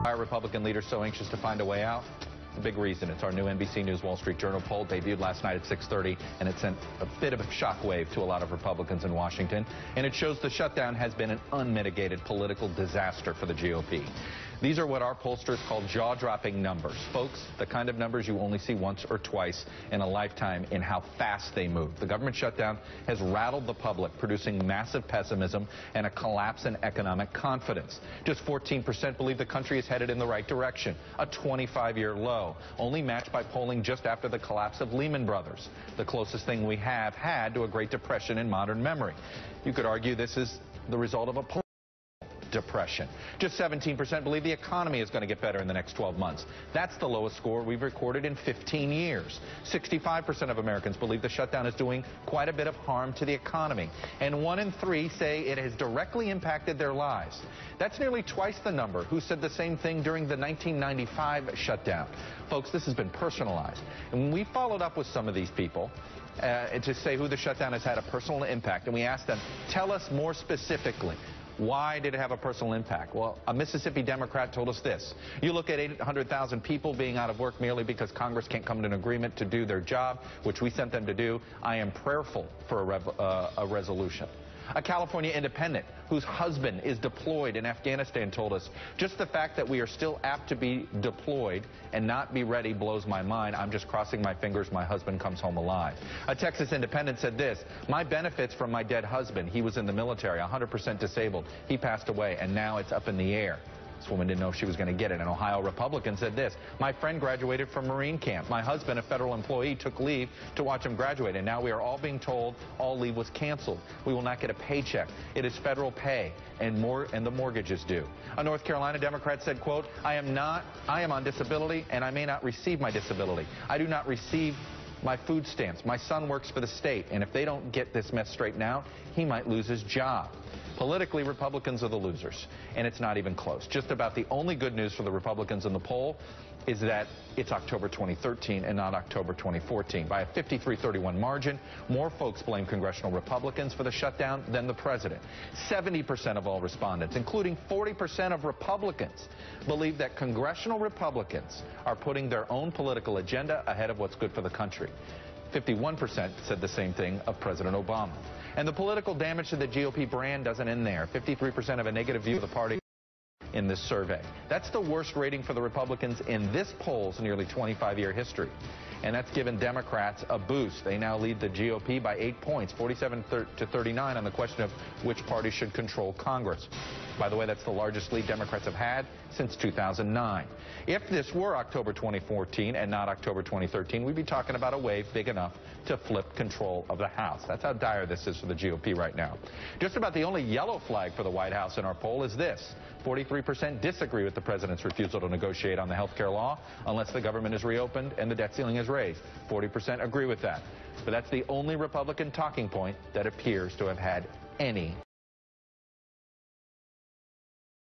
Why are Republican leaders so anxious to find a way out? The big reason. It's our new NBC News Wall Street Journal poll, debuted last night at 6:30, and it sent a bit of a shockwave to a lot of Republicans in Washington. And it shows the shutdown has been an unmitigated political disaster for the GOP. These are what our pollsters call jaw-dropping numbers. Folks, the kind of numbers you only see once or twice in a lifetime in how fast they move. The government shutdown has rattled the public, producing massive pessimism and a collapse in economic confidence. Just 14% believe the country is headed in the right direction, a 25-year low, only matched by polling just after the collapse of Lehman Brothers, the closest thing we have had to a Great Depression in modern memory. You could argue this is the result of a depression. Just 17% believe the economy is going to get better in the next 12 months. That's the lowest score we've recorded in 15 years. 65% of Americans believe the shutdown is doing quite a bit of harm to the economy. And 1 in 3 say it has directly impacted their lives. That's nearly twice the number who said the same thing during the 1995 shutdown. Folks, this has been personalized. And when we followed up with some of these people, to say who the shutdown has had a personal impact, and we asked them, tell us more specifically, why did it have a personal impact? Well, a Mississippi Democrat told us this. You look at 800,000 people being out of work merely because Congress can't come to an agreement to do their job, which we sent them to do. I am prayerful for a resolution. A California independent whose husband is deployed in Afghanistan told us, just the fact that we are still apt to be deployed and not be ready blows my mind. I'm just crossing my fingers my husband comes home alive. A Texas independent said this, my benefits from my dead husband, he was in the military, 100% disabled. He passed away, and now it's up in the air. This woman didn't know if she was going to get it. An Ohio Republican said this, my friend graduated from Marine camp. My husband, a federal employee, took leave to watch him graduate, and now we are all being told all leave was canceled. We will not get a paycheck. It is federal pay, and the mortgage is due. A North Carolina Democrat said, quote, I am on disability, and I may not receive my disability. I do not receive my food stamps. My son works for the state, and if they don't get this mess straightened out, he might lose his job. Politically, Republicans are the losers, and it's not even close. Just about the only good news for the Republicans in the poll is that it's October 2013 and not October 2014. By a 53-31 margin, more folks blame congressional Republicans for the shutdown than the president. 70% of all respondents, including 40% of Republicans, believe that congressional Republicans are putting their own political agenda ahead of what's good for the country. 51% said the same thing of President Obama. And the political damage to the GOP brand doesn't end there. 53% have a negative view of the party in this survey. That's the worst rating for the Republicans in this poll's nearly 25-year history. And that's given Democrats a boost. They now lead the GOP by 8 points, 47-39 on the question of which party should control Congress. By the way, that's the largest lead Democrats have had since 2009. If this were October 2014 and not October 2013, we'd be talking about a wave big enough to flip control of the House. That's how dire this is for the GOP right now. Just about the only yellow flag for the White House in our poll is this. 43% disagree with the president's refusal to negotiate on the health care law unless the government is reopened and the debt ceiling is raised. 40% agree with that. But that's the only Republican talking point that appears to have had any